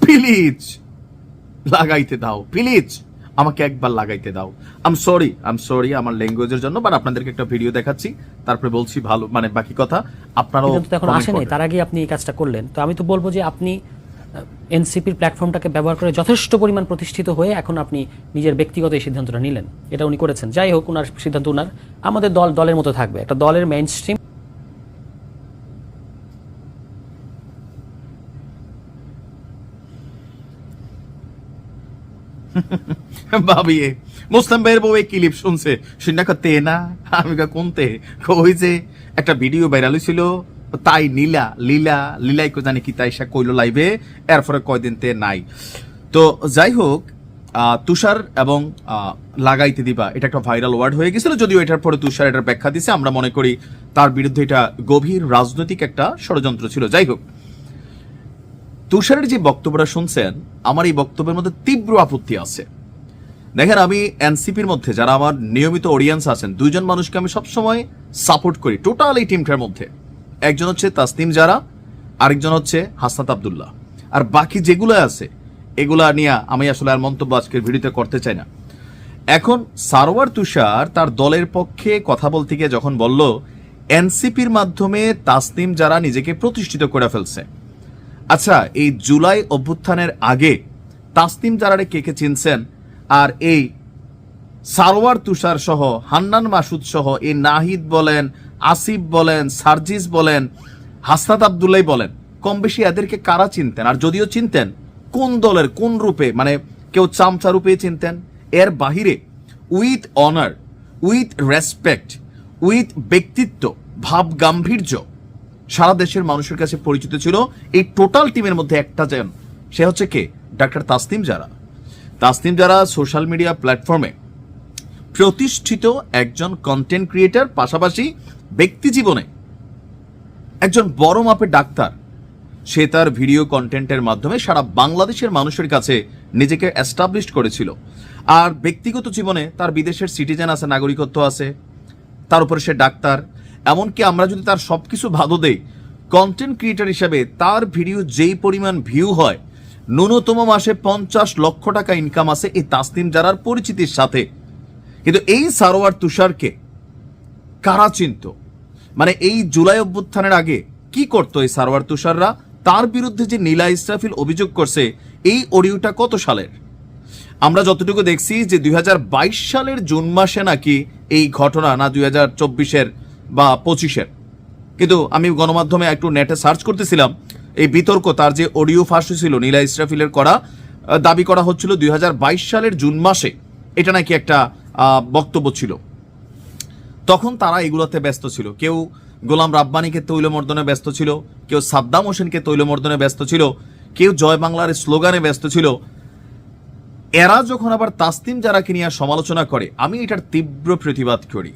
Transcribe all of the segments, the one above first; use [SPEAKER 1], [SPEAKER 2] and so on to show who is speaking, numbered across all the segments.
[SPEAKER 1] Please লাগাইতে দাও, please আমাকে একবার লাগাইতে দাও। আম সরি আমার ল্যাঙ্গুয়েজের জন্য, বাট আপনাদেরকে একটা ভিডিও দেখাচ্ছি, তারপরে বলছি ভালো মানে বাকি কথা আপনারাও।
[SPEAKER 2] এখন আসেনি, তার আগে আপনি এই কাজটা করলেন, তো আমি তো বলবো যে আপনি এনসিপির প্ল্যাটফর্মটাকে ব্যবহার করে যথেষ্ট পরিমাণ প্রতিষ্ঠিত হয়ে এখন আপনি নিজের ব্যক্তিগত এই সিদ্ধান্তটা নিলেন, এটা উনি করেছেন। যাই হোক, ওনার সিদ্ধান্ত ওনার, আমাদের দলের মতো থাকবে, একটা দলের মেইন স্ট্রিম।
[SPEAKER 1] ভাবি মুসলিম ভাইয়ের বউ এই ক্লিপ শুনছে, শুনে তে না আমি কোনতে ওই যে একটা ভিডিও ভাইরাল হয়েছিল, তাই লীলাই কো জানি কি তাই সে কইলো লাইভে, এরপরে কয়দিন তে নাই। তো যাই হোক, তুষার এবং লাগাইতে দিবা এটা একটা ভাইরাল ওয়ার্ড হয়ে গেছিল, যদিও এটার পরে তুষার এটার ব্যাখ্যা দিছে। আমরা মনে করি তার বিরুদ্ধে এটা গভীর রাজনৈতিক একটা ষড়যন্ত্র ছিল। যাই হোক, তুষারের যে বক্তব্যটা শুনছেন, আমার এই বক্তব্যের মধ্যে তীব্র আপত্তি আছে। দেখেন, আমি এনসিপির মধ্যে যারা আমার নিয়মিত অডিয়েন্স আছেন, দুইজন মানুষকে আমি সবসময় সাপোর্ট করি টোটাল এই টিমটার মধ্যে। একজন হচ্ছে তাসনিম জারা, আরেকজন হচ্ছে হাসনাত আব্দুল্লাহ। আর বাকি যেগুলো আছে এগুলা নিয়ে আমি আসলে আর মন্তব্য আজকের ভিডিওতে করতে চাই না। এখন সারওয়ার তুষার তার দলের পক্ষে কথা বলতে গিয়ে যখন বলল এনসিপির মাধ্যমে তাসনিম জারা নিজেকে প্রতিষ্ঠিত করে ফেলছে। আচ্ছা, এই জুলাই অভ্যুত্থানের আগে তাসনিম জারারে কে কে চিনছেন? আর এই সারওয়ার তুষার সহ, হান্নান মাসুদ সহ, এই নাহিদ বলেন, আসিফ বলেন, সার্জিস বলেন, হাসনাত আব্দুল্লাহ বলেন, কম বেশি এদেরকে কারা চিনতেন? আর যদিও চিনতেন, কোন দলের কোন রূপে? মানে কেউ চামচা রূপে চিনতেন, এর বাহিরে with honour, with respect, with ব্যক্তিত্ব, ভাব গাম্ভীর্য সারা দেশের মানুষের কাছে পরিচিত ছিল। এই টোটাল টিমের মধ্যে একটা জন, সে হচ্ছে কে? ডাক্তার তাসনিম জারা। তাসনিম জারা সোশ্যাল মিডিয়া প্ল্যাটফর্মে প্রতিষ্ঠিত একজন কন্টেন্ট ক্রিয়েটার, পাশাপাশি ব্যক্তি জীবনে একজন বড় মাপের ডাক্তার। সে তার ভিডিও কন্টেন্টের মাধ্যমে সারা বাংলাদেশের মানুষের কাছে নিজেকে এস্টাবলিশ করেছিল। আর ব্যক্তিগত জীবনে তার বিদেশের সিটিজেন আছে, নাগরিকত্ব আছে, তার উপরে সে ডাক্তার। এমনকি আমরা যদি তার সবকিছু ভালো দেই, কন্টেন্ট ক্রিয়েটার হিসেবে তার ভিডিও যেই পরিমাণ ভিউ হয়, ন্যূনতম মাসে 50 লক্ষ টাকা ইনকাম আছে এই তাসনিম জারার পরিচিতির সাথে। কিন্তু এই সারোয়ার তুষারকে কারা চিনত? মানে এই জুলাই অভ্যুত্থানের আগে কি করতো এই সারোয়ার তুষাররা? তার বিরুদ্ধে যে নীলা ইসরাফিল অভিযোগ করছে, এই অডিওটা কত সালের? আমরা যতটুকু দেখছি যে 2022 সালের জুন মাসে নাকি এই ঘটনা, না 2024-এর বা 25-এর। কিন্তু আমি গণমাধ্যমে একটু নেটে সার্চ করতেছিলাম, এই বিতর্ক, তার যে অডিও ফাঁস হয়েছিল নীলা ইসরাফিলের করা, দাবি করা হচ্ছিল 2022 সালের জুন মাসে এটা নাকি একটা বক্তব্য ছিল। তখন তারা এগুলোতে ব্যস্ত ছিল। কেউ গোলাম রাব্বানীকে তৈলমর্দনে ব্যস্ত ছিল, কেউ সাদ্দাম হোসেনকে তৈলমর্দনে ব্যস্ত ছিল, কেউ জয় বাংলার স্লোগানে ব্যস্ত ছিল। এরা যখন আবার তাসনিম জারাকে নিয়ে সমালোচনা করে, আমি এটার তীব্র প্রতিবাদ করি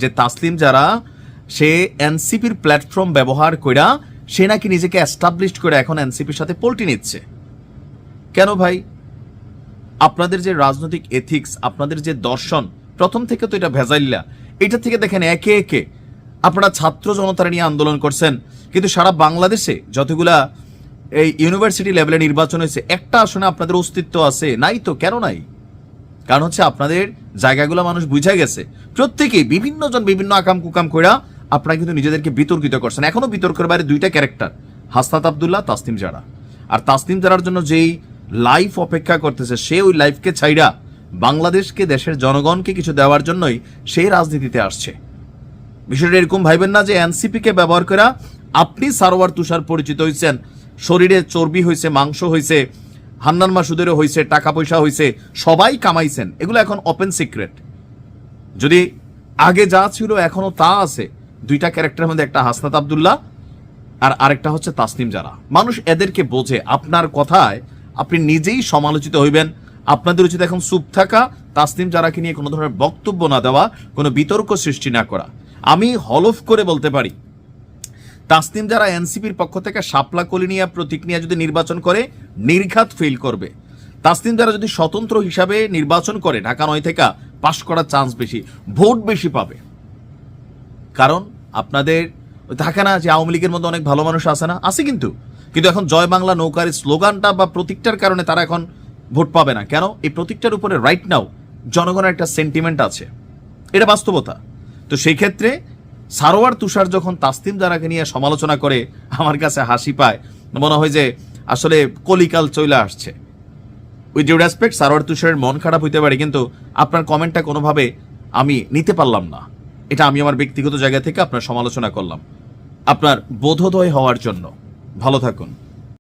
[SPEAKER 1] যে তাসনিম জারা সে এনসিপির প্ল্যাটফর্ম ব্যবহার কইরা সে নাকি নিজেকে এস্টাবলিশ করে এখন এনসিপির সাথে পল্টি নিচ্ছে। কেন ভাই? আপনাদের যে রাজনৈতিক এথিক্স, আপনাদের যে দর্শন, প্রথম থেকে তো এটা ভেজাইল্লা। এটা থেকে দেখেন একে একে আপনারা ছাত্র জনতারা নিয়ে আন্দোলন করছেন, কিন্তু সারা বাংলাদেশে যতগুলা এই ইউনিভার্সিটি লেভেলে নির্বাচন হয়েছে, একটা আসনে আপনাদের অস্তিত্ব আছে? নাই তো। কেন নাই? কারণ হচ্ছে আপনাদের জায়গাগুলো মানুষ বুঝে গেছে। প্রত্যেকেই বিভিন্ন জন বিভিন্ন আকাম কুকাম কইরা আপনারা কিন্তু নিজেদেরকে বিতর্কিত করছেন। এখনো বিতর্কের বাইরে দুইটা ক্যারেক্টার, হাসনাত আব্দুল্লাহ, তাসনিম জারা। আর তাসনিম জারার জন্য যেই লাইফ অপেক্ষা করতেছে, সে ওই লাইফকে ছাইরা বাংলাদেশকে, দেশের জনগণকে কিছু দেওয়ার জন্যই সেই রাজনীতিতে আসছে। বিষয়টা এরকম ভাইবেন না যে এনসিপিকে ব্যবহার করা আপনি সারোয়ার তুষার পরিচিত হয়েছেন, শরীরে চর্বি হয়েছে, মাংস হয়েছে, হান্নান মাসুদেরও হয়েছে, টাকা পয়সা হয়েছে, সবাই কামাইছেন। এগুলো এখন ওপেন সিক্রেট। যদি আগে যা ছিল এখনো তা আছে। দুইটা ক্যারেক্টারের মধ্যে একটা হাসনাত আব্দুল্লাহ আর আরেকটা হচ্ছে তাসনিম জারা। মানুষ এদেরকে বোঝে। আপনার কথায় আপনি নিজেই সমালোচিত হইবেন। আপনাদের উচিত এখন চুপ থাকা, তাসনিম জারাকে নিয়ে কোনো ধরনের বক্তব্য না দেওয়া, কোনো বিতর্ক সৃষ্টি না করা। আমি হলফ করে বলতে পারি, তাসনিম জারা এনসিপির পক্ষ থেকে শাপলা কলি নিয়ে প্রতীক নিয়ে যদি নির্বাচন করে, নির্ঘাত ফেল করবে। তাসনিম জারা যদি স্বতন্ত্র হিসাবে নির্বাচন করে, ঢাকা 9 থেকে পাশ করার চান্স বেশি, ভোট বেশি পাবে। কারণ আপনাদের থাকে না যে আওয়ামী লীগের মধ্যে অনেক ভালো মানুষ আছে না? আছে, কিন্তু কিন্তু এখন জয় বাংলা নৌকার স্লোগানটা বা প্রতীকটার কারণে তারা এখন ভোট পাবে না। কেন? এই প্রতীকটার উপরে রাইট নাও জনগণের একটা সেন্টিমেন্ট আছে, এটা বাস্তবতা। তো সেই ক্ষেত্রে সারোয়ার তুষার যখন তাসনিম জারাকে নিয়ে সমালোচনা করে, আমার কাছে হাসি পায়, মনে হয় যে আসলে কলিকাল চলে আসছে। উইথ ডিউ রেসপেক্ট, সারোয়ার তুষারের মন খারাপ হইতে পারে, কিন্তু আপনার কমেন্টটা কোনোভাবে আমি নিতে পারলাম না। এটা আমি আমার ব্যক্তিগত জায়গা থেকে আপনার সমালোচনা করলাম, আপনার বোধোদয় হওয়ার জন্য। ভালো থাকুন।